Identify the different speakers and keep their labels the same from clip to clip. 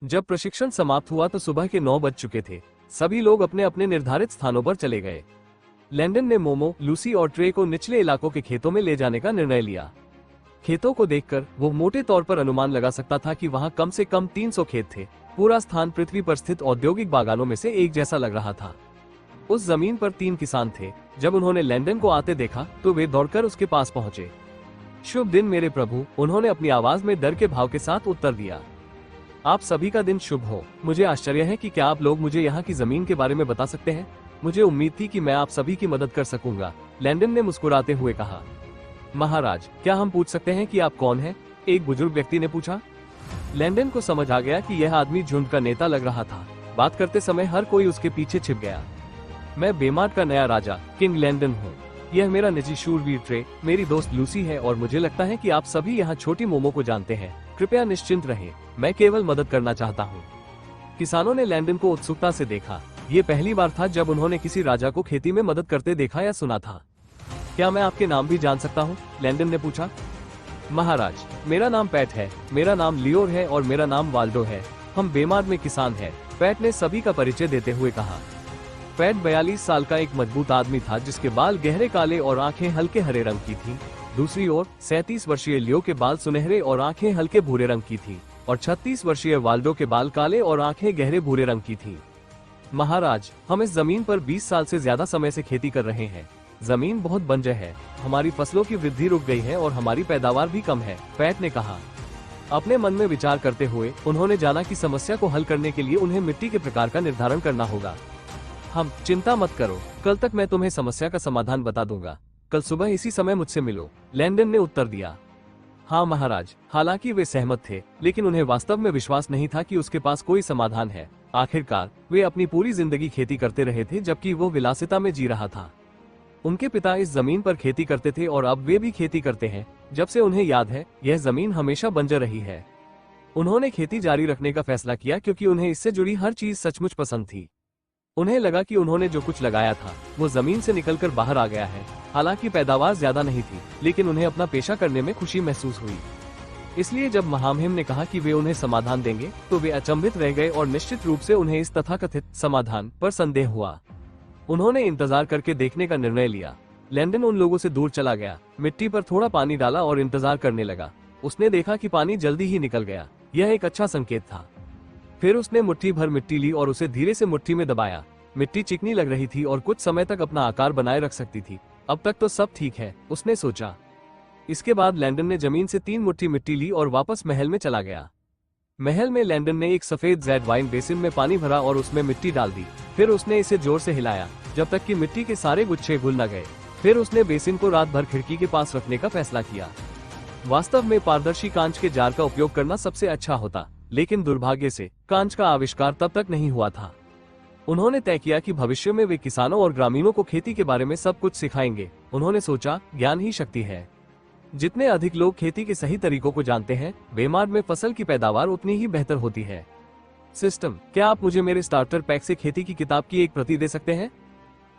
Speaker 1: जब प्रशिक्षण समाप्त हुआ तो सुबह के 9 बज चुके थे। सभी लोग अपने अपने निर्धारित स्थानों पर चले गए। लैंडन ने मोमो, लूसी और ट्रे को निचले इलाकों के खेतों में ले जाने का निर्णय लिया। खेतों को देखकर वो मोटे तौर पर अनुमान लगा सकता था कि वहां कम से कम 300 खेत थे। पूरा स्थान पृथ्वी पर स्थित औद्योगिक बागानों में से एक जैसा लग रहा था। उस जमीन पर 3 किसान थे। जब उन्होंने लैंडन को आते देखा तो वे दौड़कर उसके पास पहुंचे। शुभ दिन मेरे प्रभु, उन्होंने अपनी आवाज में डर के भाव के साथ उत्तर दिया। आप सभी का दिन शुभ हो। मुझे आश्चर्य है कि क्या आप लोग मुझे यहाँ की जमीन के बारे में बता सकते हैं? मुझे उम्मीद थी कि मैं आप सभी की मदद कर सकूंगा, लैंडन ने मुस्कुराते हुए कहा। महाराज, क्या हम पूछ सकते हैं कि आप कौन हैं? एक बुजुर्ग व्यक्ति ने पूछा। लैंडन को समझ आ गया कि यह आदमी झुंड का नेता लग रहा था। बात करते समय हर कोई उसके पीछे छिप गया। मैं बेमार्ट का नया राजा किंग लैंडन हूँ। यह मेरा निजी शूरवीर ट्रे, मेरी दोस्त लूसी है और मुझे लगता है कि आप सभी यहाँ छोटी मोमो को जानते हैं। कृपया निश्चिंत रहें, मैं केवल मदद करना चाहता हूँ। किसानों ने लैंडन को उत्सुकता से देखा। ये पहली बार था जब उन्होंने किसी राजा को खेती में मदद करते देखा या सुना था। क्या मैं आपके नाम भी जान सकता हूँ? लैंडन ने पूछा। महाराज, मेरा नाम पैट है, मेरा नाम लियोर है और मेरा नाम वाल्डो है। हम बेमार्ट में किसान हैं, पैट ने सभी का परिचय देते हुए कहा। पैट 42 साल का एक मजबूत आदमी था जिसके बाल गहरे काले और आंखें हल्के हरे रंग की थीं। दूसरी ओर 37 वर्षीय लियो के बाल सुनहरे और आंखें हल्के भूरे रंग की थीं और 36 वर्षीय वाल्डो के बाल काले और आंखें गहरे भूरे रंग की थीं। महाराज, हम इस जमीन पर 20 साल से ज्यादा समय से खेती कर रहे हैं। जमीन बहुत बंजर है, हमारी फसलों की वृद्धि रुक गई है और हमारी पैदावार भी कम है, पैट ने कहा। अपने मन में विचार करते हुए उन्होंने जाना कि समस्या को हल करने के लिए उन्हें मिट्टी के प्रकार का निर्धारण करना होगा। हम चिंता मत करो, कल तक मैं तुम्हें समस्या का समाधान बता दूंगा। कल सुबह इसी समय मुझसे मिलो, लैंडन ने उत्तर दिया। हाँ महाराज। हालांकि वे सहमत थे, लेकिन उन्हें वास्तव में विश्वास नहीं था कि उसके पास कोई समाधान है। आखिरकार वे अपनी पूरी जिंदगी खेती करते रहे थे, जबकि वो विलासिता में जी रहा था। उनके पिता इस जमीन पर खेती करते थे और अब वे भी खेती करते हैं। जब से उन्हें याद है, यह जमीन हमेशा बंजर रही है। उन्होंने खेती जारी रखने का फैसला किया क्योंकि उन्हें इससे जुड़ी हर चीज सचमुच पसंद थी। उन्हें लगा कि उन्होंने जो कुछ लगाया था वो जमीन से निकलकर बाहर आ गया है। हालांकि पैदावार ज्यादा नहीं थी, लेकिन उन्हें अपना पेशा करने में खुशी महसूस हुई। इसलिए जब महामहिम ने कहा कि वे उन्हें समाधान देंगे तो वे अचंभित रह गए और निश्चित रूप से उन्हें इस तथाकथित समाधान पर संदेह हुआ। उन्होंने इंतजार करके देखने का निर्णय लिया। लैंडन उन लोगों से दूर चला गया, मिट्टी पर थोड़ा पानी डाला और इंतजार करने लगा। उसने देखा कि पानी जल्दी ही निकल गया। यह एक अच्छा संकेत था। फिर उसने मुट्ठी भर मिट्टी ली और उसे धीरे से मुट्ठी में दबाया। मिट्टी चिकनी लग रही थी और कुछ समय तक अपना आकार बनाए रख सकती थी। अब तक तो सब ठीक है, उसने सोचा। इसके बाद लैंडन ने जमीन से 3 मुट्ठी मिट्टी ली और वापस महल में चला गया। महल में लैंडन ने एक सफेद जेड वाइन बेसिन में पानी भरा और उसमें मिट्टी डाल दी। फिर उसने इसे जोर से हिलाया जब तक कि मिट्टी के सारे गुच्छे घुल न गए। फिर उसने बेसिन को रात भर खिड़की के पास रखने का फैसला किया। वास्तव में पारदर्शी कांच के जार का उपयोग करना सबसे अच्छा होता, लेकिन दुर्भाग्य से कांच का आविष्कार तब तक नहीं हुआ था। उन्होंने तय किया कि भविष्य में वे किसानों और ग्रामीणों को खेती के बारे में सब कुछ सिखाएंगे। उन्होंने सोचा, ज्ञान ही शक्ति है। जितने अधिक लोग खेती के सही तरीकों को जानते हैं, बेमार्ट में फसल की पैदावार उतनी ही बेहतर होती है। सिस्टम, क्या आप मुझे मेरे स्टार्टर पैक से खेती की किताब की एक प्रति दे सकते हैं?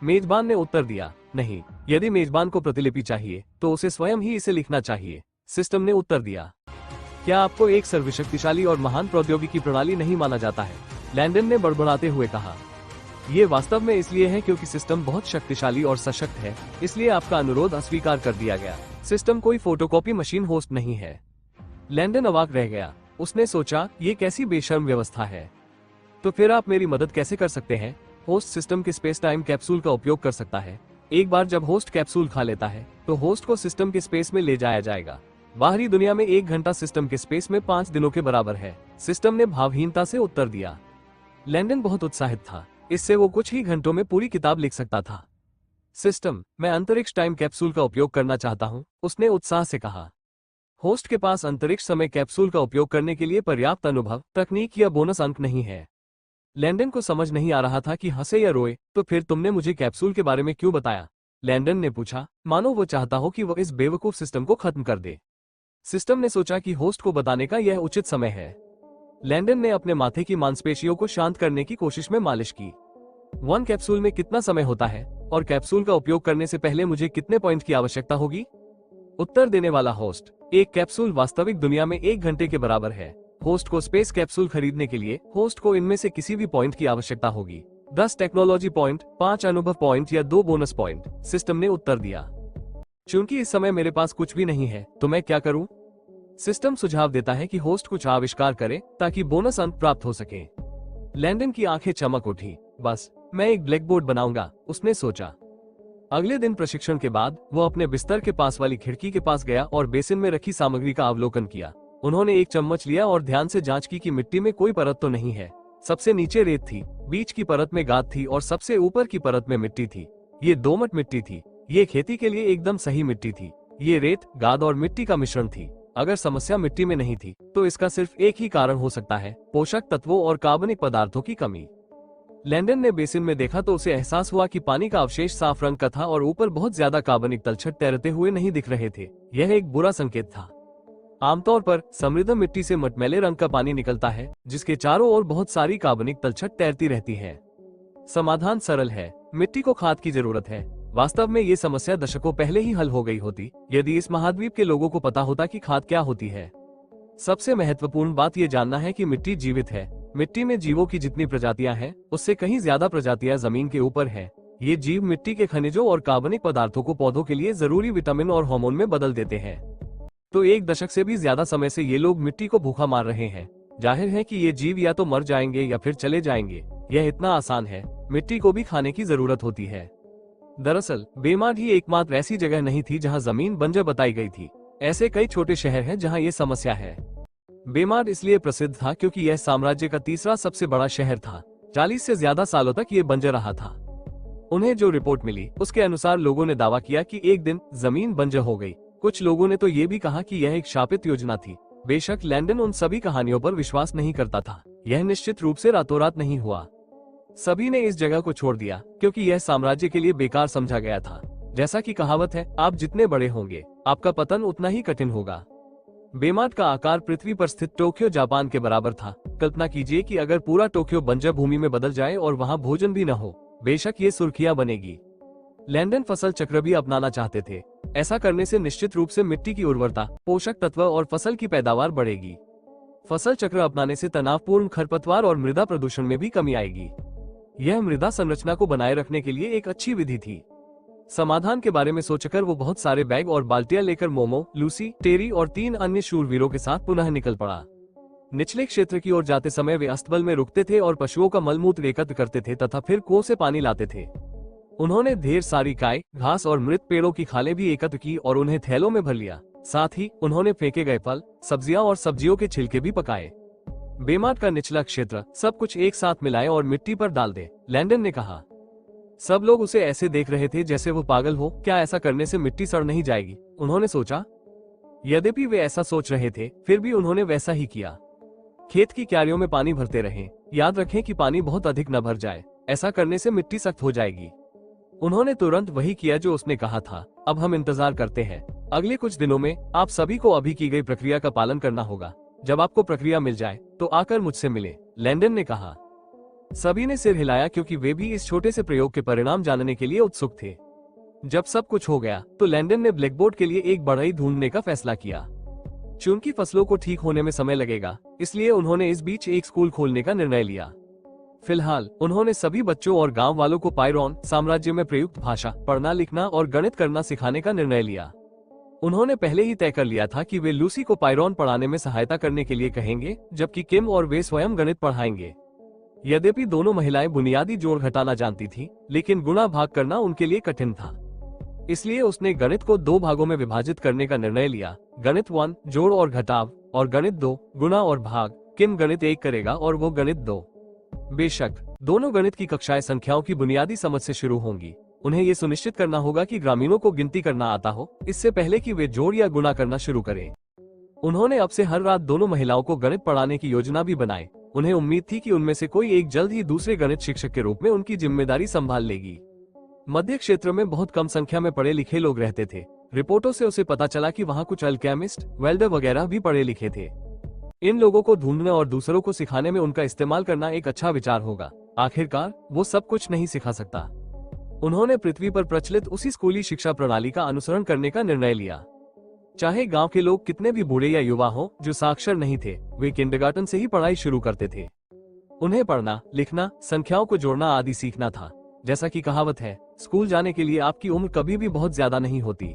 Speaker 1: मेजबान ने उत्तर दिया। नहीं, यदि मेजबान को प्रतिलिपि चाहिए तो उसे स्वयं ही इसे लिखना चाहिए, सिस्टम ने उत्तर दिया। क्या आपको एक सर्वशक्तिशाली और महान प्रौद्योगिकी प्रणाली नहीं माना जाता है? लैंडन ने बड़बड़ाते हुए कहा। ये वास्तव में इसलिए है क्योंकि सिस्टम बहुत शक्तिशाली और सशक्त है, इसलिए आपका अनुरोध अस्वीकार कर दिया गया। सिस्टम कोई फोटोकॉपी मशीन होस्ट नहीं है। लैंडन अवाक रह गया। उसने सोचा, ये कैसी बेशर्म व्यवस्था है। तो फिर आप मेरी मदद कैसे कर सकते हैं? होस्ट सिस्टम के स्पेस टाइम कैप्सूल का उपयोग कर सकता है। एक बार जब होस्ट कैप्सूल खा लेता है तो होस्ट को सिस्टम के स्पेस में ले जाया जाएगा। बाहरी दुनिया में 1 घंटा सिस्टम के स्पेस में 5 दिनों के बराबर है, सिस्टम ने भावहीनता से उत्तर दिया। लैंडन बहुत उत्साहित था। इससे वो कुछ ही घंटों में पूरी किताब लिख सकता था। सिस्टम, मैं अंतरिक्ष टाइम कैप्सूल का उपयोग करना चाहता हूँ, उसने उत्साह से कहा। होस्ट के पास अंतरिक्ष समय कैप्सूल का उपयोग करने के लिए पर्याप्त अनुभव, तकनीक या बोनस अंक नहीं है। लैंडन को समझ नहीं आ रहा था कि हंसे या रोए। तो फिर तुमने मुझे कैप्सूल के बारे में क्यों बताया? लैंडन ने पूछा, मानो वो चाहता हो कि वो इस बेवकूफ सिस्टम को खत्म कर दे। सिस्टम ने सोचा कि होस्ट को बताने का यह उचित समय है। लैंडन ने अपने माथे की मांसपेशियों को शांत करने की कोशिश में मालिश की। 1 कैप्सूल में कितना समय होता है और कैप्सूल का उपयोग करने से पहले मुझे कितने पॉइंट की आवश्यकता होगी? उत्तर देने वाला होस्ट, 1 कैप्सूल वास्तविक दुनिया में 1 घंटे के बराबर है। होस्ट को स्पेस कैप्सूल खरीदने के लिए होस्ट को इनमें से किसी भी पॉइंट की आवश्यकता होगी। 10 टेक्नोलॉजी पॉइंट, 5 अनुभव पॉइंट या 2 बोनस पॉइंट, सिस्टम ने उत्तर दिया। चूंकि इस समय मेरे पास कुछ भी नहीं है तो मैं क्या करूं? सिस्टम सुझाव देता है कि होस्ट कुछ आविष्कार करे ताकि बोनस अंक प्राप्त हो सके। लैंडन की आंखें चमक उठी। बस मैं एक ब्लैक बोर्ड बनाऊंगा, उसने सोचा। अगले दिन प्रशिक्षण के बाद वो अपने बिस्तर के पास वाली खिड़की के पास गया और बेसिन में रखी सामग्री का अवलोकन किया। उन्होंने एक चम्मच लिया और ध्यान से जांच की कि मिट्टी में कोई परत तो नहीं है। सबसे नीचे रेत थी, बीच की परत में गाद थी और सबसे ऊपर की परत में मिट्टी थी। ये दोमट मिट्टी थी। ये खेती के लिए एकदम सही मिट्टी थी। ये रेत, गाद और मिट्टी का मिश्रण थी। अगर समस्या मिट्टी में नहीं थी तो इसका सिर्फ एक ही कारण हो सकता है, पोषक तत्वों और कार्बनिक पदार्थों की कमी। लैंडन ने बेसिन में देखा तो उसे एहसास हुआ कि पानी का अवशेष साफ रंग का था और ऊपर बहुत ज्यादा कार्बनिक तलछट तैरते हुए नहीं दिख रहे थे। यह एक बुरा संकेत था। आमतौर पर समृद्ध मिट्टी से मटमैले रंग का पानी निकलता है जिसके चारों ओर बहुत सारी कार्बनिक तलछट तैरती रहती है। समाधान सरल है, मिट्टी को खाद की जरूरत है। वास्तव में ये समस्या दशकों पहले ही हल हो गई होती यदि इस महाद्वीप के लोगों को पता होता कि खाद क्या होती है। सबसे महत्वपूर्ण बात ये जानना है कि मिट्टी जीवित है। मिट्टी में जीवों की जितनी प्रजातियां हैं उससे कहीं ज्यादा प्रजातियां जमीन के ऊपर हैं। ये जीव मिट्टी के खनिजों और कार्बनिक पदार्थों को पौधों के लिए जरूरी विटामिन और हार्मोन में बदल देते हैं। तो 1 दशक से भी ज्यादा समय से ये लोग मिट्टी को भूखा मार रहे हैं। जाहिर है कि ये जीव या तो मर जाएंगे या फिर चले जाएंगे। यह इतना आसान है, मिट्टी को भी खाने की जरूरत होती है। दरअसल बेमाड ही एकमात्र ऐसी जगह नहीं थी जहां जमीन बंजर बताई गई थी। ऐसे कई छोटे शहर हैं जहां ये समस्या है। बेमाड इसलिए प्रसिद्ध था क्योंकि यह साम्राज्य का तीसरा सबसे बड़ा शहर था। 40 से ज्यादा सालों तक ये बंजर रहा था। उन्हें जो रिपोर्ट मिली उसके अनुसार लोगों ने दावा किया कि एक दिन जमीन बंजर हो गई। कुछ लोगों ने तो ये भी कहा कि यह एक शापित योजना थी। बेशक लैंडन उन सभी कहानियों पर विश्वास नहीं करता था। यह निश्चित रूप से रातों रात नहीं हुआ। सभी ने इस जगह को छोड़ दिया क्योंकि यह साम्राज्य के लिए बेकार समझा गया था। जैसा कि कहावत है, आप जितने बड़े होंगे आपका पतन उतना ही कठिन होगा। बेमाड का आकार पृथ्वी पर स्थित टोक्यो जापान के बराबर था। कल्पना कीजिए कि अगर पूरा टोक्यो बंजर भूमि में बदल जाए और वहां भोजन भी न हो, बेशक ये सुर्खियां बनेगी। लैंडन फसल चक्र भी अपनाना चाहते थे। ऐसा करने से निश्चित रूप से मिट्टी की उर्वरता, पोषक तत्व और फसल की पैदावार बढ़ेगी। फसल चक्र अपनाने से तनावपूर्ण खरपतवार और मृदा प्रदूषण में भी कमी आएगी। यह मृदा संरचना को बनाए रखने के लिए एक अच्छी विधि थी। समाधान के बारे में सोचकर वो बहुत सारे बैग और बाल्टियां लेकर मोमो, लूसी, टेरी और 3 अन्य शूरवीरों के साथ पुनः निकल पड़ा। निचले क्षेत्र की ओर जाते समय वे अस्तबल में रुकते थे और पशुओं का मलमूत्र एकत्र करते थे तथा फिर कुओं से पानी लाते थे। उन्होंने ढेर सारी काय, घास और मृत पेड़ों की खालें भी एकत्र की और उन्हें थैलों में भर लिया। साथ ही उन्होंने फेंके गए फल, सब्जियां और सब्जियों के छिलके भी पकाए। बेमाड का निचला क्षेत्र सब कुछ एक साथ मिलाए और मिट्टी पर डाल दे, लैंडन ने कहा। सब लोग उसे ऐसे देख रहे थे जैसे वो पागल हो। क्या ऐसा करने से मिट्टी सड़ नहीं जाएगी, उन्होंने सोचा। यद्यपि वे ऐसा सोच रहे थे फिर भी उन्होंने वैसा ही किया। खेत की क्यारियों में पानी भरते रहे। याद रखें कि पानी बहुत अधिक न भर जाए, ऐसा करने से मिट्टी सख्त हो जाएगी। उन्होंने तुरंत वही किया जो उसने कहा था। अब हम इंतजार करते हैं। अगले कुछ दिनों में आप सभी को अभी की गई प्रक्रिया का पालन करना होगा। जब आपको प्रक्रिया मिल जाए तो आकर मुझसे मिले, लैंडन ने कहा। सभी ने सिर हिलाया क्योंकि वे भी इस छोटे से प्रयोग के परिणाम जानने के लिए उत्सुक थे। जब सब कुछ हो गया तो लैंडन ने ब्लैकबोर्ड के लिए एक बढ़ई ढूंढने का फैसला किया। चूंकि फसलों को ठीक होने में समय लगेगा, इसलिए उन्होंने इस बीच एक स्कूल खोलने का निर्णय लिया। फिलहाल उन्होंने सभी बच्चों और गांव वालों को पायरोन साम्राज्य में प्रयुक्त भाषा, पढ़ना लिखना और गणित करना सिखाने का निर्णय लिया। उन्होंने पहले ही तय कर लिया था कि वे लूसी को पायरोन पढ़ाने में सहायता करने के लिए कहेंगे, जबकि किम और वे स्वयं गणित पढ़ाएंगे। यद्यपि दोनों महिलाएं बुनियादी जोड़ घटाना जानती थीं, लेकिन गुणा भाग करना उनके लिए कठिन था। इसलिए उसने गणित को 2 भागों में विभाजित करने का निर्णय लिया। गणित 1 जोड़ और घटाव और गणित 2 गुणा और भाग। किम गणित 1 करेगा और वो गणित 2। बेशक दोनों गणित की कक्षाएं संख्याओं की बुनियादी समझ से शुरू होंगी। उन्हें ये सुनिश्चित करना होगा कि ग्रामीणों को गिनती करना आता हो, इससे पहले कि वे जोड़ या गुणा करना शुरू करें। उन्होंने अब से हर रात दोनों महिलाओं को गणित पढ़ाने की योजना भी बनाई। उन्हें उम्मीद थी कि उनमें से कोई एक जल्द ही दूसरे गणित शिक्षक के रूप में उनकी जिम्मेदारी संभाल लेगी। मध्य क्षेत्र में बहुत कम संख्या में पढ़े लिखे लोग रहते थे। रिपोर्टों से उसे पता चला कि वहाँ कुछ अल्केमिस्ट, वेल्डर वगैरह भी पढ़े लिखे थे। इन लोगों को ढूंढने और दूसरों को सिखाने में उनका इस्तेमाल करना एक अच्छा विचार होगा। आखिरकार वो सब कुछ नहीं सिखा सकता। उन्होंने पृथ्वी पर प्रचलित उसी स्कूली शिक्षा प्रणाली का अनुसरण करने का निर्णय लिया। चाहे गांव के लोग कितने भी बूढ़े या युवा हो जो साक्षर नहीं थे, वे किंडरगार्टन से ही पढ़ाई शुरू करते थे। उन्हें पढ़ना, लिखना, संख्याओं को जोड़ना आदि सीखना था। जैसा कि कहावत है, स्कूल जाने के लिए आपकी उम्र कभी भी बहुत ज्यादा नहीं होती।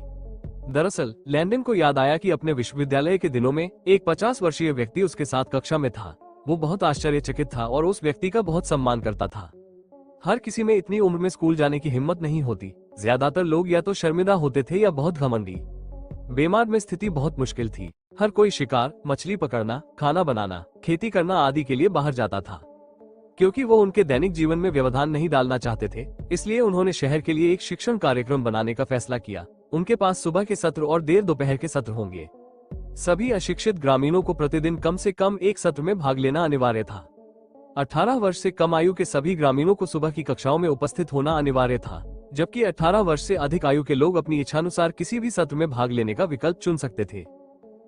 Speaker 1: दरअसल लैंडन को याद आया कि अपने विश्वविद्यालय के दिनों में एक 50 वर्षीय व्यक्ति उसके साथ कक्षा में था। वो बहुत आश्चर्यचकित था और उस व्यक्ति का बहुत सम्मान करता था। हर किसी में इतनी उम्र में स्कूल जाने की हिम्मत नहीं होती। ज्यादातर लोग या तो शर्मिंदा होते थे या बहुत घमंडी। बेमार में स्थिति बहुत मुश्किल थी। हर कोई शिकार, मछली पकड़ना, खाना बनाना, खेती करना आदि के लिए बाहर जाता था। क्योंकि वो उनके दैनिक जीवन में व्यवधान नहीं डालना चाहते थे, इसलिए उन्होंने शहर के लिए एक शिक्षण कार्यक्रम बनाने का फैसला किया। उनके पास सुबह के सत्र और देर दोपहर के सत्र होंगे। सभी अशिक्षित ग्रामीणों को प्रतिदिन कम से कम एक सत्र में भाग लेना अनिवार्य था। 18 वर्ष से कम आयु के सभी ग्रामीणों को सुबह की कक्षाओं में उपस्थित होना अनिवार्य था, जबकि 18 वर्ष से अधिक आयु के लोग अपनी इच्छानुसार किसी भी सत्र में भाग लेने का विकल्प चुन सकते थे।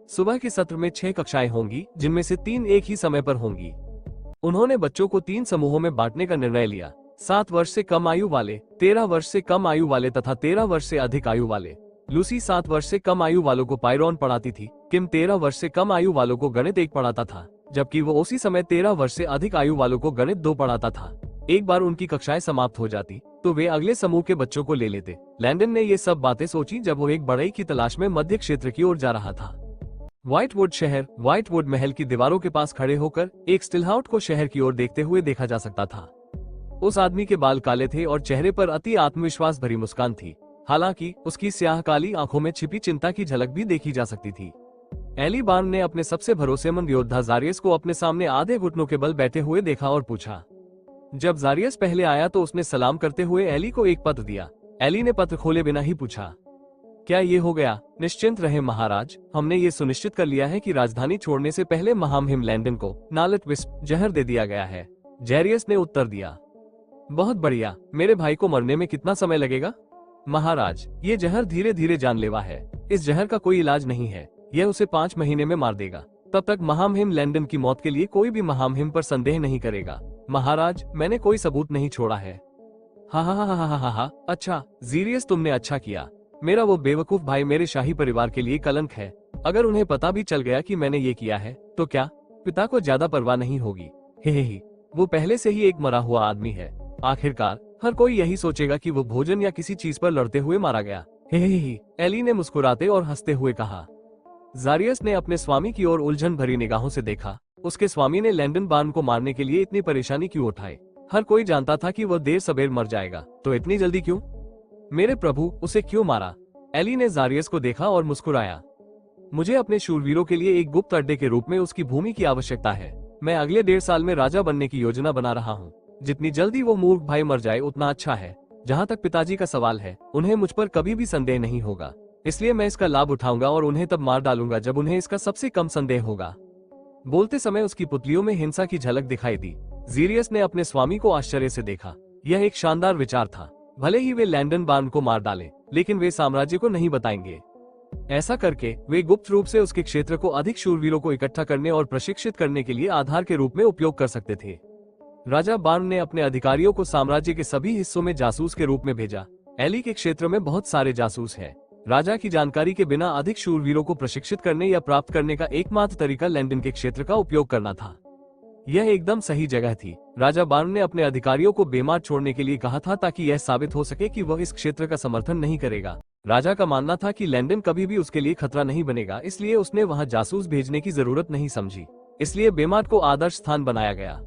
Speaker 1: सुबह के सत्र में 6 कक्षाएं होंगी, जिनमें से 3 एक ही समय पर होंगी। उन्होंने बच्चों को 3 समूहों में बांटने का निर्णय लिया। 7 वर्ष से कम आयु वाले, 13 वर्ष से कम आयु वाले तथा 13 वर्ष से अधिक आयु वाले। लूसी 7 वर्ष से कम आयु वालों को पायरोन पढ़ाती थी। किम 13 वर्ष से कम आयु वालों को गणित 1 पढ़ाता था, जबकि वो उसी समय 13 वर्ष से अधिक आयु वालों को गणित 2 पढ़ाता था। एक बार उनकी कक्षाएं समाप्त हो जाती तो वे अगले समूह के बच्चों को ले लेते। लैंडन ने ये सब बातें सोची जब वो एक बढ़ई की तलाश में मध्य क्षेत्र की ओर जा रहा था। व्हाइटवुड शहर, व्हाइटवुड महल की दीवारों के पास खड़े होकर एक स्टिलहाउट को शहर की ओर देखते हुए देखा जा सकता था। उस आदमी के बाल काले थे और चेहरे पर अति आत्मविश्वास भरी मुस्कान थी। हालांकि उसकी स्याह काली आंखों में छिपी चिंता की झलक भी देखी जा सकती थी। एली बार्न ने अपने सबसे भरोसेमंद योद्धा जारियस को अपने सामने आधे घुटनों के बल बैठे हुए देखा और पूछा। जब जारियस पहले आया तो उसने सलाम करते हुए एली को एक पत्र दिया। एली ने पत्र खोले बिना ही पूछा, क्या ये हो गया? निश्चिंत रहे महाराज, हमने ये सुनिश्चित कर लिया है कि राजधानी छोड़ने से पहले महामहिम लैंडन को नालेट विस्प जहर दे दिया गया है। जैरियस ने उत्तर दिया, बहुत बढ़िया। मेरे भाई को मरने में कितना समय लगेगा? महाराज, ये जहर धीरे धीरे जानलेवा है। इस जहर का कोई इलाज नहीं है। यह उसे 5 महीने में मार देगा। तब तक महामहिम लैंडन की मौत के लिए कोई भी महामहिम पर संदेह नहीं करेगा। महाराज, मैंने कोई सबूत नहीं छोड़ा है। हा हा हा हा हा हा। अच्छा जीरियस, तुमने अच्छा किया। मेरा वो बेवकूफ भाई मेरे शाही परिवार के लिए कलंक है। अगर उन्हें पता भी चल गया कि मैंने ये किया है तो क्या पिता को ज्यादा परवाह नहीं होगी? हे, वो पहले से ही एक मरा हुआ आदमी है। आखिरकार हर कोई यही सोचेगा कि वो भोजन या किसी चीज पर लड़ते हुए मारा गया। हे, एली ने मुस्कुराते और हंसते हुए कहा। जारियस ने अपने स्वामी की ओर उलझन भरी निगाहों से देखा। उसके स्वामी ने लैंडन बार्न को मारने के लिए इतनी परेशानी क्यों उठाई? हर कोई जानता था कि वह देर सबेर मर जाएगा, तो इतनी जल्दी क्यों? मेरे प्रभु, उसे क्यों मारा? एली ने जारियस को देखा और मुस्कुराया। मुझे अपने शूरवीरों के लिए एक गुप्त अड्डे के रूप में उसकी भूमि की आवश्यकता है। मैं अगले 1.5 साल में राजा बनने की योजना बना रहा हूँ। जितनी जल्दी वो मूर्ख भाई मर जाए उतना अच्छा है। जहाँ तक पिताजी का सवाल है, उन्हें मुझ पर कभी भी संदेह नहीं होगा, इसलिए मैं इसका लाभ उठाऊंगा और उन्हें तब मार डालूंगा जब उन्हें इसका सबसे कम संदेह होगा। बोलते समय उसकी पुतलियों में हिंसा की झलक दिखाई दी। जीरियस ने अपने स्वामी को आश्चर्य से देखा। यह एक शानदार विचार था। भले ही वे लैंडन बार्न को मार डालें, लेकिन वे साम्राज्य को नहीं बताएंगे। ऐसा करके वे गुप्त रूप से उसके क्षेत्र को अधिक शूरवीरों को इकट्ठा करने और प्रशिक्षित करने के लिए आधार के रूप में उपयोग कर सकते थे। राजा बार्न ने अपने अधिकारियों को साम्राज्य के सभी हिस्सों में जासूस के रूप में भेजा। एली के क्षेत्र में बहुत सारे जासूस हैं। राजा की जानकारी के बिना अधिक शूरवीरों को प्रशिक्षित करने या प्राप्त करने का एकमात्र तरीका लैंडन के क्षेत्र का उपयोग करना था। यह एकदम सही जगह थी। राजा बार्न ने अपने अधिकारियों को बेमार छोड़ने के लिए कहा था ताकि यह साबित हो सके कि वह इस क्षेत्र का समर्थन नहीं करेगा। राजा का मानना था कि लैंडन कभी भी उसके लिए खतरा नहीं बनेगा, इसलिए उसने वहां जासूस भेजने की जरूरत नहीं समझी। इसलिए बेमार को आदर्श स्थान बनाया गया।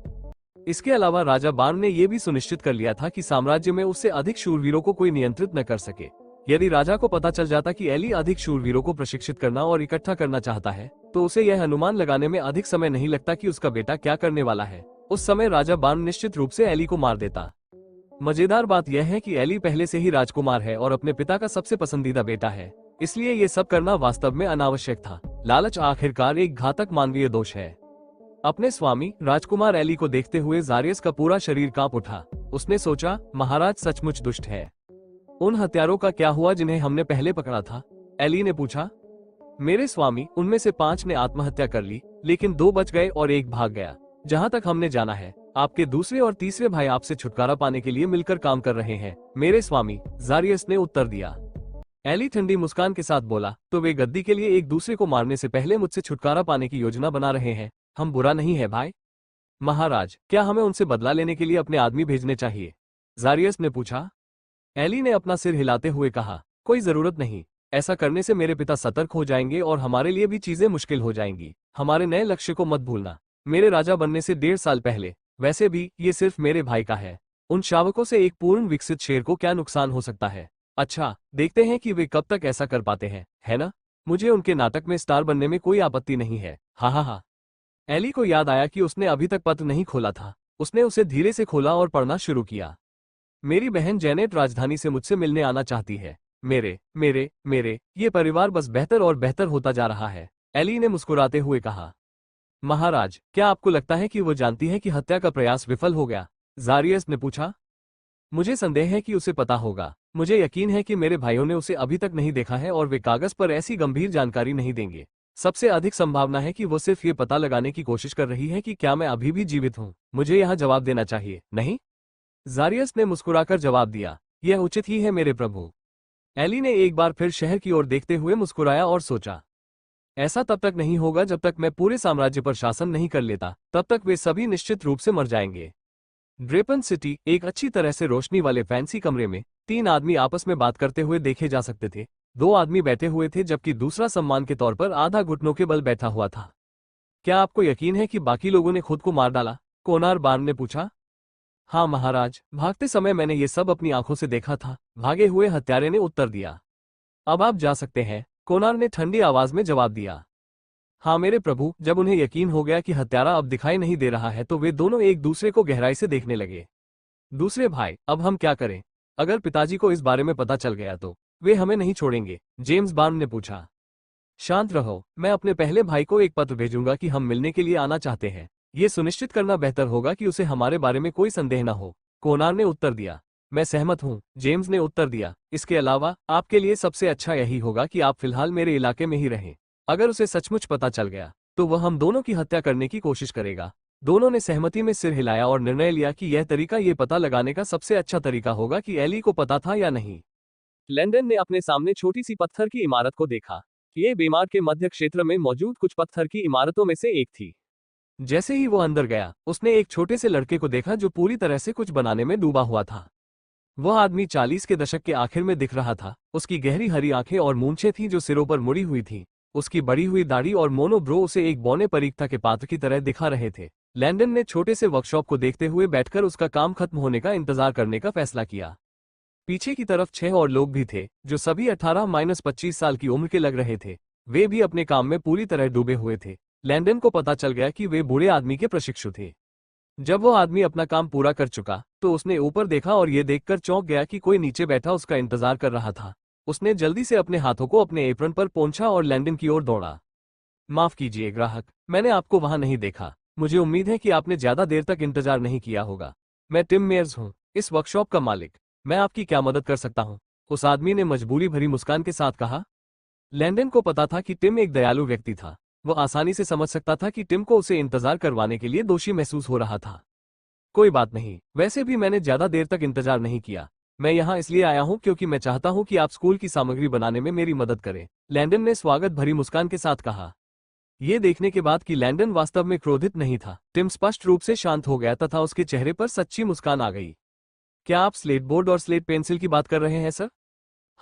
Speaker 1: इसके अलावा राजा बार्न ने यह भी सुनिश्चित कर लिया था कि साम्राज्य में उससे अधिक शूरवीरों को कोई नियंत्रित न कर सके। यदि राजा को पता चल जाता कि एली अधिक शूरवीरों को प्रशिक्षित करना और इकट्ठा करना चाहता है, तो उसे यह अनुमान लगाने में अधिक समय नहीं लगता कि उसका बेटा क्या करने वाला है। उस समय राजा बार्न निश्चित रूप से एली को मार देता। मजेदार बात यह है कि एली पहले से ही राजकुमार है और अपने पिता का सबसे पसंदीदा बेटा है, इसलिए ये सब करना वास्तव में अनावश्यक था। लालच आखिरकार एक घातक मानवीय दोष है। अपने स्वामी राजकुमार एली को देखते हुए जारियस का पूरा शरीर कांप उठा। उसने सोचा, महाराज सचमुच दुष्ट है। उन हत्यारों का क्या हुआ जिन्हें हमने पहले पकड़ा था? एली ने पूछा। मेरे स्वामी, उनमें से 5 ने आत्महत्या कर ली, लेकिन 2 बच गए और 1 भाग गया। जहाँ तक हमने जाना है, आपके दूसरे और तीसरे भाई आपसे छुटकारा पाने के लिए मिलकर काम कर रहे हैं, मेरे स्वामी, जारियस ने उत्तर दिया। एली ठंडी मुस्कान के साथ बोला, तो वे गद्दी के लिए एक दूसरे को मारने से पहले मुझसे छुटकारा पाने की योजना बना रहे हैं। हम बुरा नहीं है भाई। महाराज, क्या हमें उनसे बदला लेने के लिए अपने आदमी भेजने चाहिए? जारियस ने पूछा। एली ने अपना सिर हिलाते हुए कहा, कोई जरूरत नहीं। ऐसा करने से मेरे पिता सतर्क हो जाएंगे और हमारे लिए भी चीजें मुश्किल हो जाएंगी। हमारे नए लक्ष्य को मत भूलना। मेरे राजा बनने से 1.5 साल पहले, वैसे भी ये सिर्फ मेरे भाई का है। उन शावकों से एक पूर्ण विकसित शेर को क्या नुकसान हो सकता है? अच्छा, देखते हैं कि वे कब तक ऐसा कर पाते हैं, है ना? मुझे उनके नाटक में स्टार बनने में कोई आपत्ति नहीं है। हा हा हा। एली को याद आया कि उसने अभी तक पत्र नहीं खोला था। उसने उसे धीरे से खोला और पढ़ना शुरू किया। मेरी बहन जेनेट राजधानी से मुझसे मिलने आना चाहती है। मेरे मेरे मेरे ये परिवार बस बेहतर और बेहतर होता जा रहा है। एली ने मुस्कुराते हुए कहा। महाराज, क्या आपको लगता है कि वो जानती है कि हत्या का प्रयास विफल हो गया? जारियस ने पूछा। मुझे संदेह है कि उसे पता होगा। मुझे यकीन है कि मेरे भाइयों ने उसे अभी तक नहीं देखा है और वे कागज पर ऐसी गंभीर जानकारी नहीं देंगे। सबसे अधिक संभावना है कि वो सिर्फ ये पता लगाने की कोशिश कर रही है कि क्या मैं अभी भी जीवित हूँ। मुझे यहाँ जवाब देना चाहिए, नहीं? जारियस ने मुस्कुराकर जवाब दिया, यह उचित ही है मेरे प्रभु। एली ने एक बार फिर शहर की ओर देखते हुए मुस्कुराया और सोचा, ऐसा तब तक नहीं होगा जब तक मैं पूरे साम्राज्य पर शासन नहीं कर लेता। तब तक वे सभी निश्चित रूप से मर जाएंगे। ड्रेपन सिटी, एक अच्छी तरह से रोशनी वाले फैंसी कमरे में 3 आदमी आपस में बात करते हुए देखे जा सकते थे। 2 आदमी बैठे हुए थे जबकि दूसरा सम्मान के तौर पर आधा घुटनों के बल बैठा हुआ था। क्या आपको यकीन है कि बाकी लोगों ने खुद को मार डाला? कोनार बार्न ने पूछा। हाँ महाराज, भागते समय मैंने ये सब अपनी आंखों से देखा था, भागे हुए हत्यारे ने उत्तर दिया। अब आप जा सकते हैं, कोनार ने ठंडी आवाज में जवाब दिया। हाँ मेरे प्रभु। जब उन्हें यकीन हो गया कि हत्यारा अब दिखाई नहीं दे रहा है तो वे दोनों एक दूसरे को गहराई से देखने लगे। दूसरे भाई, अब हम क्या करें? अगर पिताजी को इस बारे में पता चल गया तो वे हमें नहीं छोड़ेंगे, जेम्स बार्न ने पूछा। शांत रहो, मैं अपने पहले भाई को एक पत्र भेजूंगा कि हम मिलने के लिए आना चाहते हैं। ये सुनिश्चित करना बेहतर होगा कि उसे हमारे बारे में कोई संदेह न हो, कोनार ने उत्तर दिया। मैं सहमत हूँ, जेम्स ने उत्तर दिया। इसके अलावा आपके लिए सबसे अच्छा यही होगा कि आप फिलहाल मेरे इलाके में ही रहें। अगर उसे सचमुच पता चल गया तो वह हम दोनों की हत्या करने की कोशिश करेगा। दोनों ने सहमति में सिर हिलाया और निर्णय लिया कि यह तरीका ये पता लगाने का सबसे अच्छा तरीका होगा कि एली को पता था या नहीं। लैंडन ने अपने सामने छोटी सी पत्थर की इमारत को देखा। ये बीमार के मध्य क्षेत्र में मौजूद कुछ पत्थर की इमारतों में से एक थी। जैसे ही वो अंदर गया, उसने एक छोटे से लड़के को देखा जो पूरी तरह से कुछ बनाने में डूबा हुआ था। वह आदमी 40 के दशक के आखिर में दिख रहा था। उसकी गहरी हरी आंखें और मूंछें थीं जो सिरों पर मुड़ी हुई थीं। उसकी बढ़ी हुई दाढ़ी और मोनोब्रो उसे एक बौने परीक्षा के पात्र की तरह दिखा रहे थे। लैंडन ने छोटे से वर्कशॉप को देखते हुए बैठकर उसका काम खत्म होने का इंतजार करने का फैसला किया। पीछे की तरफ 6 और लोग भी थे जो सभी 18-25 साल की उम्र के लग रहे थे। वे भी अपने काम में पूरी तरह डूबे हुए थे। लैंडन को पता चल गया कि वे बूढ़े आदमी के प्रशिक्षु थे। जब वो आदमी अपना काम पूरा कर चुका तो उसने ऊपर देखा और ये देखकर चौंक गया कि कोई नीचे बैठा उसका इंतजार कर रहा था। उसने जल्दी से अपने हाथों को अपने एप्रन पर पोंछा और लैंडन की ओर दौड़ा। माफ कीजिए ग्राहक, मैंने आपको वहां नहीं देखा। मुझे उम्मीद है कि आपने ज्यादा देर तक इंतजार नहीं किया होगा। मैं टिम मेयर्स हूँ, इस वर्कशॉप का मालिक। मैं आपकी क्या मदद कर सकता हूँ? उस आदमी ने मजबूरी भरी मुस्कान के साथ कहा। लैंडन को पता था कि टिम एक दयालु व्यक्ति था। वो आसानी से समझ सकता था कि टिम को उसे इंतजार करवाने के लिए दोषी महसूस हो रहा था। कोई बात नहीं, वैसे भी मैंने ज्यादा देर तक इंतजार नहीं किया। मैं यहाँ इसलिए आया हूँ क्योंकि मैं चाहता हूँ कि आप स्कूल की सामग्री बनाने में मेरी मदद करें, लैंडन ने स्वागत भरी मुस्कान के साथ कहा। ये देखने के बाद कि लैंडन वास्तव में क्रोधित नहीं था, टिम स्पष्ट रूप से शांत हो गया तथा उसके चेहरे पर सच्ची मुस्कान आ गई। क्या आप स्लेट बोर्ड और स्लेट पेंसिल की बात कर रहे हैं सर?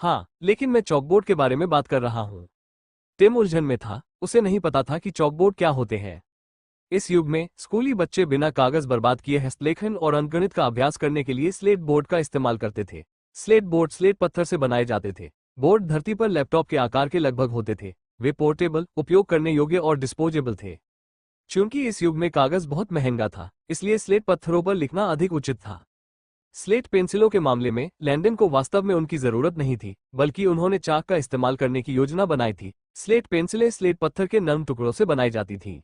Speaker 1: हाँ, लेकिन मैं चॉकबोर्ड के बारे में बात कर रहा हूँ। टिम उलझन में था, उसे नहीं पता था कि चॉकबोर्ड क्या होते हैं। इस युग में स्कूली बच्चे बिना कागज बर्बाद किए हस्तलेखन और अंकगणित का अभ्यास करने के लिए स्लेट बोर्ड का इस्तेमाल करते थे। स्लेट बोर्ड स्लेट पत्थर से बनाए जाते थे। बोर्ड धरती पर लैपटॉप के आकार के लगभग होते थे। वे पोर्टेबल, उपयोग करने योग्य और डिस्पोजेबल थे। चूंकि इस युग में कागज बहुत महंगा था, इसलिए स्लेट पत्थरों पर लिखना अधिक उचित था। स्लेट पेंसिलों के मामले में लैंडन को वास्तव में उनकी जरूरत नहीं थी, बल्कि उन्होंने चाक का इस्तेमाल करने की योजना बनाई थी। स्लेट पेंसिलें स्लेट पत्थर के नरम टुकड़ों से बनाई जाती थीं।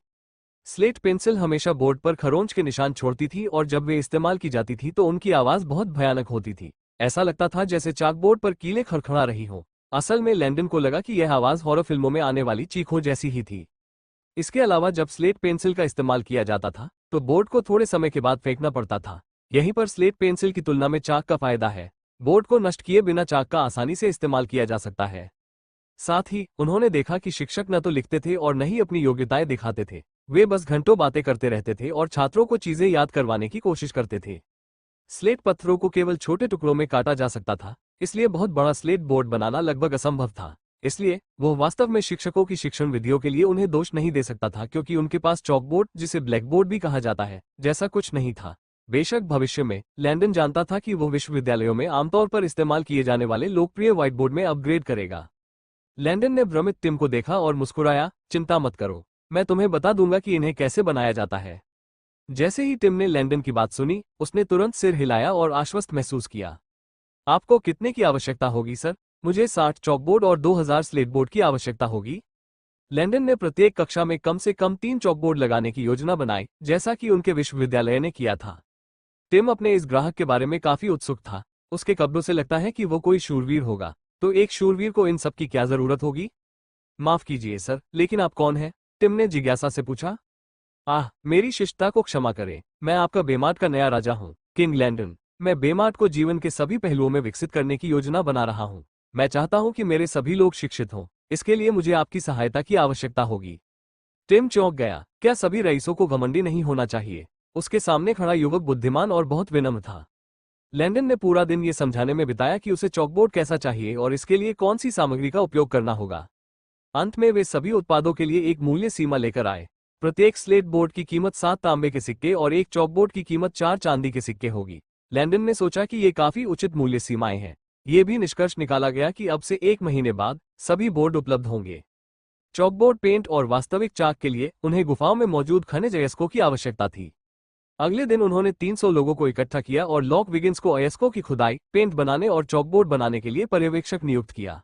Speaker 1: स्लेट पेंसिल हमेशा बोर्ड पर खरोंच के निशान छोड़ती थी और जब वे इस्तेमाल की जाती थी तो उनकी आवाज बहुत भयानक होती थी। ऐसा लगता था जैसे चाकबोर्ड पर कीलें खड़खड़ा रही हों। असल में लैंडन को लगा कि यह आवाज हॉरर फिल्मों में आने वाली चीखों जैसी ही थी। इसके अलावा जब स्लेट पेंसिल का इस्तेमाल किया जाता था तो बोर्ड को थोड़े समय के बाद फेंकना पड़ता था। यहीं पर स्लेट पेंसिल की तुलना में चाक का फायदा है। बोर्ड को नष्ट किए बिना चाक का आसानी से इस्तेमाल किया जा सकता है। साथ ही उन्होंने देखा कि शिक्षक न तो लिखते थे और न ही अपनी योग्यताएं दिखाते थे। वे बस घंटों बातें करते रहते थे और छात्रों को चीजें याद करवाने की कोशिश करते थे। स्लेट पत्थरों को केवल छोटे टुकड़ों में काटा जा सकता था, इसलिए बहुत बड़ा स्लेट बोर्ड बनाना लगभग असंभव था। इसलिए वो वास्तव में शिक्षकों की शिक्षण विधियों के लिए उन्हें दोष नहीं दे सकता था, क्योंकि उनके पास चॉकबोर्ड, जिसे ब्लैक बोर्ड भी कहा जाता है, जैसा कुछ नहीं था। बेशक भविष्य में लैंडन जानता था कि वो विश्वविद्यालयों में आमतौर पर इस्तेमाल किए जाने वाले लोकप्रिय व्हाइट बोर्ड में अपग्रेड करेगा। लैंडन ने भ्रमित टिम को देखा और मुस्कुराया, चिंता मत करो, मैं तुम्हें बता दूंगा कि इन्हें कैसे बनाया जाता है। जैसे ही टिम ने लैंडन की बात सुनी, उसने तुरंत सिर हिलाया और आश्वस्त महसूस किया। आपको कितने की आवश्यकता होगी सर? मुझे 60 चॉकबोर्ड और 2000 स्लेट बोर्ड की आवश्यकता होगी। लैंडन ने प्रत्येक कक्षा में कम से कम 3 चॉकबोर्ड लगाने की योजना बनाई, जैसा कि उनके विश्वविद्यालय ने किया था। टिम अपने इस ग्राहक के बारे में काफी उत्सुक था। उसके कपड़ों से लगता है कि वो कोई शूरवीर होगा। तो एक शूरवीर को इन सब की क्या जरूरत होगी? माफ कीजिए सर, लेकिन आप कौन हैं? टिम ने जिज्ञासा से पूछा। मेरी शिष्टता को क्षमा करें, मैं आपका बेमार्ट का नया राजा हूँ, किंग लैंडन। मैं बेमार्ट को जीवन के सभी पहलुओं में विकसित करने की योजना बना रहा हूँ। मैं चाहता हूँ कि मेरे सभी लोग शिक्षित हों। इसके लिए मुझे आपकी सहायता की आवश्यकता होगी। टिम चौंक गया। क्या सभी रईसों को घमंडी नहीं होना चाहिए? उसके सामने खड़ा युवक बुद्धिमान और बहुत विनम्र था। लैंडन ने पूरा दिन ये समझाने में बिताया कि उसे चॉकबोर्ड कैसा चाहिए और इसके लिए कौन सी सामग्री का उपयोग करना होगा। अंत में वे सभी उत्पादों के लिए एक मूल्य सीमा लेकर आए। प्रत्येक स्लेट बोर्ड की कीमत 7 तांबे के सिक्के और एक चॉकबोर्ड की कीमत 4 चांदी के सिक्के होगी। लैंडन ने सोचा कि ये काफी उचित मूल्य सीमाएं हैं। ये भी निष्कर्ष निकाला गया कि अब से 1 महीने बाद सभी बोर्ड उपलब्ध होंगे। चॉकबोर्ड, पेंट और वास्तविक चाक के लिए उन्हें गुफाओं में मौजूद खनिज अयस्कों की आवश्यकता थी। अगले दिन उन्होंने 300 लोगों को इकट्ठा किया और लॉक विगिंस को अयस्कों की खुदाई, पेंट बनाने और चॉकबोर्ड बनाने के लिए पर्यवेक्षक नियुक्त किया।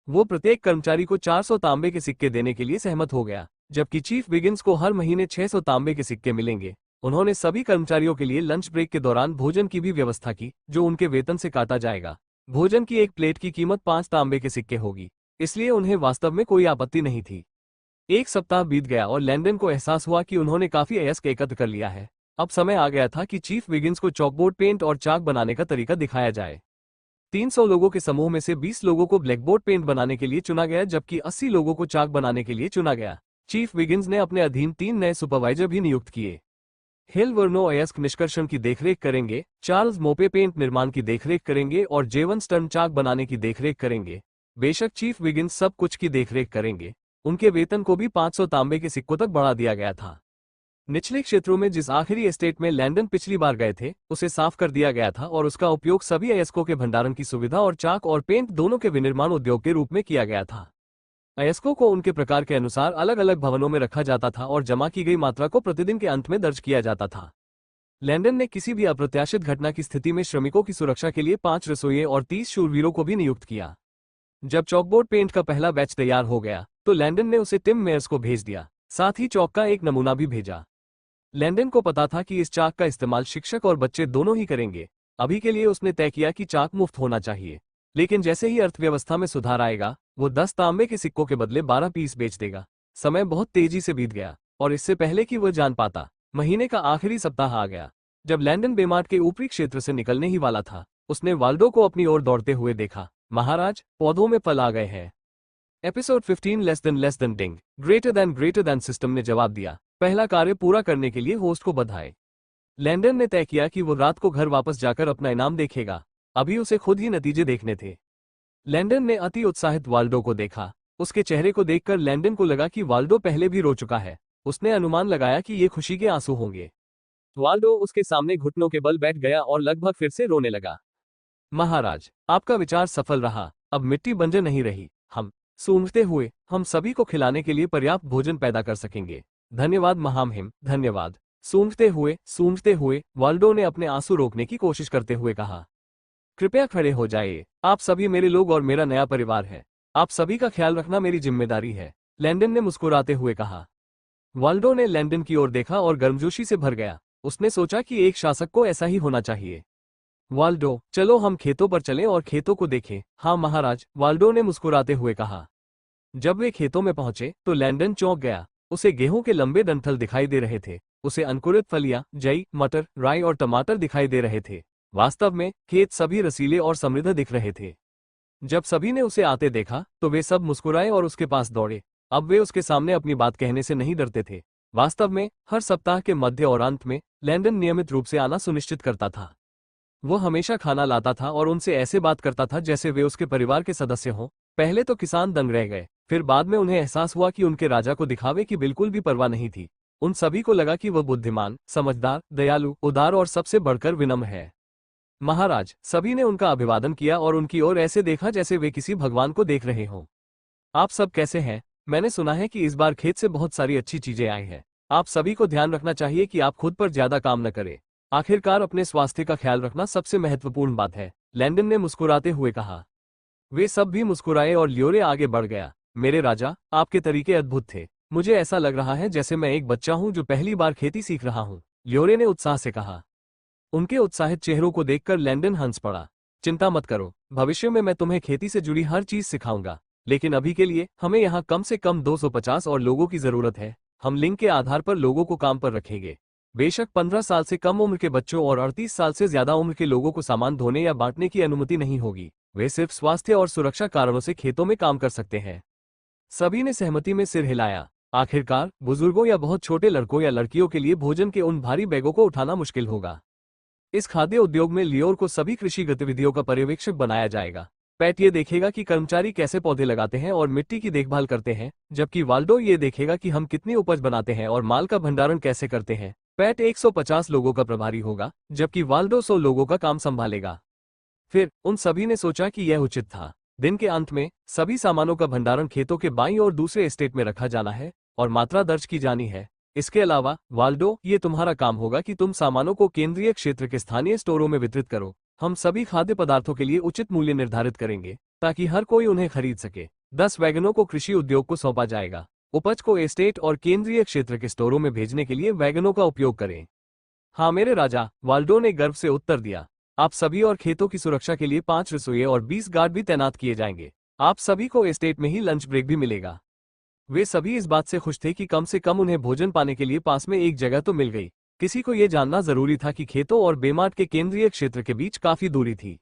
Speaker 1: वो प्रत्येक कर्मचारी को 400 तांबे के सिक्के देने के लिए सहमत हो गया, जबकि चीफ विगिंस को हर महीने 600 तांबे के सिक्के मिलेंगे। उन्होंने सभी कर्मचारियों के लिए लंच ब्रेक के दौरान भोजन की भी व्यवस्था की, जो उनके वेतन से काटा जाएगा। भोजन की एक प्लेट की कीमत 5 तांबे के सिक्के होगी, इसलिए उन्हें वास्तव में कोई आपत्ति नहीं थी। 1 सप्ताह बीत गया और लैंडन को एहसास हुआ कि उन्होंने काफी अयस्क एकत्र कर लिया है। अब समय आ गया था कि चीफ विगिंस को चॉकबोर्ड, पेंट और चाक बनाने का तरीका दिखाया जाए। 300 लोगों के समूह में से 20 लोगों को ब्लैकबोर्ड पेंट बनाने के लिए चुना गया, जबकि 80 लोगों को चाक बनाने के लिए चुना गया। चीफ विगिंस ने अपने अधीन 3 नए सुपरवाइजर भी नियुक्त किए। हिल वर्नो अयस्क निष्कर्षण की देखरेख करेंगे, चार्ल्स मोपे पेंट निर्माण की देखरेख करेंगे और जेवन स्टर्न चाक बनाने की देखरेख करेंगे। बेशक चीफ विगिंस सब कुछ की देखरेख करेंगे। उनके वेतन को भी 500 तांबे के सिक्कों तक बढ़ा दिया गया था। निचले क्षेत्रों में जिस आखिरी एस्टेट में लैंडन पिछली बार गए थे, उसे साफ कर दिया गया था और उसका उपयोग सभी अयस्कों के भंडारण की सुविधा और चाक और पेंट दोनों के विनिर्माण उद्योग के रूप में किया गया था। अयस्कों को उनके प्रकार के अनुसार अलग अलग भवनों में रखा जाता था और जमा की गई मात्रा को प्रतिदिन के अंत में दर्ज किया जाता था। लैंडन ने किसी भी अप्रत्याशित घटना की स्थिति में श्रमिकों की सुरक्षा के लिए 5 रसोइये और 30 शूरवीरों को भी नियुक्त किया। जब चॉकबोर्ड पेंट का पहला बैच तैयार हो गया, तो लैंडन ने उसे टिम मेयर्स को भेज दिया। साथ ही चॉक का एक नमूना भी भेजा। लैंडन को पता था कि इस चाक का इस्तेमाल शिक्षक और बच्चे दोनों ही करेंगे। अभी के लिए उसने तय किया कि चाक मुफ्त होना चाहिए, लेकिन जैसे ही अर्थव्यवस्था में सुधार आएगा, वो 10 तांबे के सिक्कों के बदले 12 पीस बेच देगा। समय बहुत तेजी से बीत गया और इससे पहले कि वह जान पाता, महीने का आखिरी सप्ताह आ गया। जब लैंडन बेमार्ट के ऊपरी क्षेत्र से निकलने ही वाला था, उसने वाल्डो को अपनी ओर दौड़ते हुए देखा। महाराज, पौधों में फल आ गए हैं। एपिसोड 15 लेस देन डिंग ग्रेटर देन सिस्टम ने जवाब दिया। पहला कार्य पूरा करने के लिए होस्ट को बधाई। लैंडन ने तय किया कि वो रात को घर वापस जाकर अपना इनाम देखेगा। अभी उसे खुद ही नतीजे देखने थे। लैंडन ने अति उत्साहित वाल्डो को देखा। उसके चेहरे को देखकर लैंडन को लगा कि वाल्डो पहले भी रो चुका है। उसने अनुमान लगाया कि ये खुशी के आंसू होंगे। वाल्डो उसके सामने घुटनों के बल बैठ गया और लगभग फिर से रोने लगा। महाराज, आपका विचार सफल रहा। अब मिट्टी बंजर नहीं रही। हम सूंघते हुए हम सभी को खिलाने के लिए पर्याप्त भोजन पैदा कर सकेंगे। धन्यवाद महामहिम, धन्यवाद। सूंघते हुए वाल्डो ने अपने आंसू रोकने की कोशिश करते हुए कहा, कृपया खड़े हो जाइए। आप सभी मेरे लोग और मेरा नया परिवार है। आप सभी का ख्याल रखना मेरी जिम्मेदारी है, लैंडन ने मुस्कुराते हुए कहा। वाल्डो ने लैंडन की ओर देखा और गर्मजोशी से भर गया। उसने सोचा कि एक शासक को ऐसा ही होना चाहिए। वाल्डो, चलो हम खेतों पर चलें और खेतों को देखें। हाँ महाराज, वाल्डो ने मुस्कुराते हुए कहा। जब वे खेतों में पहुंचे तो लैंडन चौंक गया। उसे गेहूं के लंबे डंठल दिखाई दे रहे थे। उसे अंकुरित फलियां, जई, मटर, राई और टमाटर दिखाई दे रहे थे। वास्तव में खेत सभी रसीले और समृद्ध दिख रहे थे। जब सभी ने उसे आते देखा तो वे सब मुस्कुराए और उसके पास दौड़े। अब वे उसके सामने अपनी बात कहने से नहीं डरते थे। वास्तव में हर सप्ताह के मध्य और अंत में लैंडन नियमित रूप से आना सुनिश्चित करता था। वो हमेशा खाना लाता था और उनसे ऐसे बात करता था जैसे वे उसके परिवार के सदस्य हों। पहले तो किसान दंग रह गए, फिर बाद में उन्हें एहसास हुआ कि उनके राजा को दिखावे की बिल्कुल भी परवाह नहीं थी। उन सभी को लगा कि वह बुद्धिमान, समझदार, दयालु, उदार और सबसे बढ़कर विनम्र है। महाराज, सभी ने उनका अभिवादन किया और उनकी ओर ऐसे देखा जैसे वे किसी भगवान को देख रहे हों। आप सब कैसे हैं? मैंने सुना है कि इस बार खेत से बहुत सारी अच्छी चीजें आई हैं। आप सभी को ध्यान रखना चाहिए कि आप खुद पर ज्यादा काम न करें। आखिरकार अपने स्वास्थ्य का ख्याल रखना सबसे महत्वपूर्ण बात है, लैंडन ने मुस्कुराते हुए कहा। वे सब भी मुस्कुराए और लियोरे आगे बढ़ गया। मेरे राजा, आपके तरीके अद्भुत थे। मुझे ऐसा लग रहा है जैसे मैं एक बच्चा हूं जो पहली बार खेती सीख रहा हूं, लियोरे ने उत्साह से कहा। उनके उत्साहित चेहरों को देखकर लैंडन हंस पड़ा। चिंता मत करो, भविष्य में मैं तुम्हें खेती से जुड़ी हर चीज सिखाऊंगा, लेकिन अभी के लिए हमें यहाँ कम से कम 250 और लोगों की जरूरत है। हम लिंग के आधार पर लोगों को काम पर रखेंगे। बेशक 15 साल से कम उम्र के बच्चों और 38 साल से ज्यादा उम्र के लोगों को सामान धोने या बांटने की अनुमति नहीं होगी। वे सिर्फ स्वास्थ्य और सुरक्षा कारणों से खेतों में काम कर सकते हैं। सभी ने सहमति में सिर हिलाया। आखिरकार बुजुर्गों या बहुत छोटे लड़कों या लड़कियों के लिए भोजन के उन भारी बैगों को उठाना मुश्किल होगा। इस खाद्य उद्योग में लियोर को सभी कृषि गतिविधियों का पर्यवेक्षक बनाया जाएगा। पैट ये देखेगा कि कर्मचारी कैसे पौधे लगाते हैं और मिट्टी की देखभाल करते हैं, जबकि वाल्डो ये देखेगा कि हम कितनी उपज बनाते हैं और माल का भंडारण कैसे करते हैं। पैट 150 लोगों का प्रभारी होगा, जबकि वाल्डो 100 लोगों का काम संभालेगा। फिर उन सभी ने सोचा कि यह उचित था। दिन के अंत में सभी सामानों का भंडारण खेतों के बाईं और दूसरे एस्टेट में रखा जाना है और मात्रा दर्ज की जानी है। इसके अलावा वाल्डो, ये तुम्हारा काम होगा कि तुम सामानों को केंद्रीय क्षेत्र के स्थानीय स्टोरों में वितरित करो। हम सभी खाद्य पदार्थों के लिए उचित मूल्य निर्धारित करेंगे ताकि हर कोई उन्हें खरीद सके। 10 वैगनों को कृषि उद्योग को सौंपा जाएगा। उपज को एस्टेट और केंद्रीय क्षेत्र के स्टोरों में भेजने के लिए वैगनों का उपयोग करें। हाँ मेरे राजा, वाल्डो ने गर्व से उत्तर दिया। आप सभी और खेतों की सुरक्षा के लिए 5 रसोइये और 20 गार्ड भी तैनात किए जाएंगे। आप सभी को एस्टेट में ही लंच ब्रेक भी मिलेगा। वे सभी इस बात से खुश थे कि कम से कम उन्हें भोजन पाने के लिए पास में एक जगह तो मिल गई। किसी को यह जानना जरूरी था कि खेतों और बेमाट के केंद्रीय क्षेत्र के बीच काफी दूरी थी।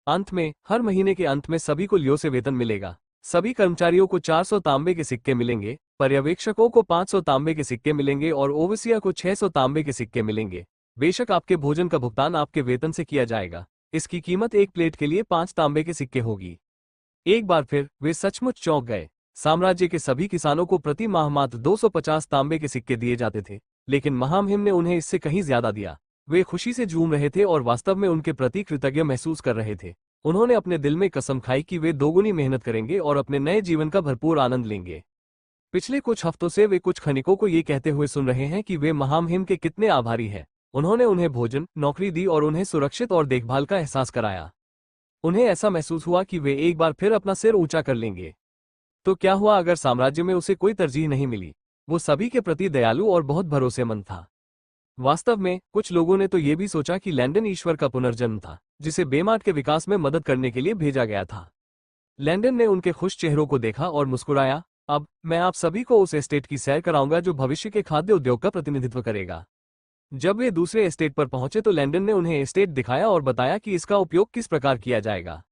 Speaker 1: अंत में हर महीने के अंत में सभी को लियो से वेतन मिलेगा। सभी कर्मचारियों को 400 तांबे के सिक्के मिलेंगे, पर्यवेक्षकों को 500 तांबे के सिक्के मिलेंगे और ओवसिया को 600 तांबे के सिक्के मिलेंगे। बेशक आपके भोजन का भुगतान आपके वेतन से किया जाएगा। इसकी कीमत एक प्लेट के लिए 5 तांबे के सिक्के होगी। एक बार फिर वे सचमुच चौंक गए। साम्राज्य के सभी किसानों को प्रति माह मात्र 250 तांबे के सिक्के दिए जाते थे, लेकिन महामहिम ने उन्हें इससे कहीं ज्यादा दिया। वे खुशी से झूम रहे थे और वास्तव में उनके प्रति कृतज्ञ महसूस कर रहे थे। उन्होंने अपने दिल में कसम खाई कि वे दोगुनी मेहनत करेंगे और अपने नए जीवन का भरपूर आनंद लेंगे। पिछले कुछ हफ्तों से वे कुछ खनिकों को ये कहते हुए सुन रहे हैं कि वे महामहिम के कितने आभारी हैं। उन्होंने उन्हें भोजन, नौकरी दी और उन्हें सुरक्षित और देखभाल का एहसास कराया। उन्हें ऐसा महसूस हुआ कि वे एक बार फिर अपना सिर ऊंचा कर लेंगे। तो क्या हुआ अगर साम्राज्य में उसे कोई तरजीह नहीं मिली? वो सभी के प्रति दयालु और बहुत भरोसेमंद था। वास्तव में कुछ लोगों ने तो ये भी सोचा कि लैंडन ईश्वर का पुनर्जन्म था, जिसे बेमाट के विकास में मदद करने के लिए भेजा गया था। लैंडन ने उनके खुश चेहरों को देखा और मुस्कुराया। अब मैं आप सभी को उस एस्टेट की सैर कराऊंगा जो भविष्य के खाद्य उद्योग का प्रतिनिधित्व करेगा। जब वे दूसरे एस्टेट पर पहुंचे तो लैंडन ने उन्हें एस्टेट दिखाया और बताया कि इसका उपयोग किस प्रकार किया जाएगा।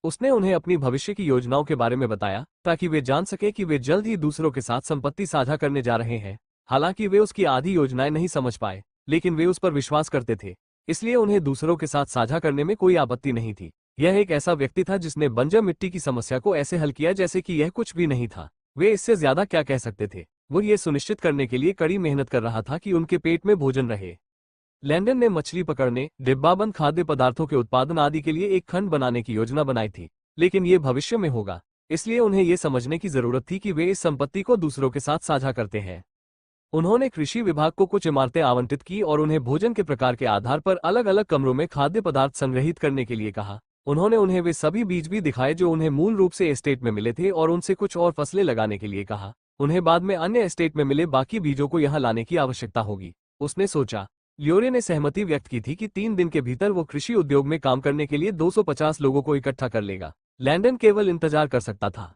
Speaker 1: उसने उन्हें अपनी भविष्य की योजनाओं के बारे में बताया ताकि वे जान सके कि वे जल्द ही दूसरों के साथ संपत्ति साझा करने जा रहे हैं। हालांकि वे उसकी आधी योजनाएं नहीं समझ पाए, लेकिन वे उस पर विश्वास करते थे, इसलिए उन्हें दूसरों के साथ साझा करने में कोई आपत्ति नहीं थी। यह एक ऐसा व्यक्ति था जिसने बंजर मिट्टी की समस्या को ऐसे हल किया जैसे कि यह कुछ भी नहीं था। वे इससे ज्यादा क्या कह सकते थे? वो ये सुनिश्चित करने के लिए कड़ी मेहनत कर रहा था कि उनके पेट में भोजन रहे। लैंडन ने मछली पकड़ने, डिब्बाबंद खाद्य पदार्थों के उत्पादन आदि के लिए एक खंड बनाने की योजना बनाई थी, लेकिन ये भविष्य में होगा, इसलिए उन्हें ये समझने की जरूरत थी कि वे इस संपत्ति को दूसरों के साथ साझा करते हैं। उन्होंने कृषि विभाग को कुछ इमारतें आवंटित की और उन्हें भोजन के प्रकार के आधार पर अलग अलग कमरों में खाद्य पदार्थ संग्रहित करने के लिए कहा। उन्होंने उन्हें वे सभी बीज भी दिखाए जो उन्हें मूल रूप से एस्टेट में मिले थे और उनसे कुछ और फसलें लगाने के लिए कहा। उन्हें बाद में अन्य एस्टेट में मिले बाकी बीजों को यहाँ लाने की आवश्यकता होगी, उसने सोचा। लियोरे ने सहमति व्यक्त की थी कि 3 दिन के भीतर वो कृषि उद्योग में काम करने के लिए 250 लोगों को इकट्ठा कर लेगा। लैंडन केवल इंतजार कर सकता था।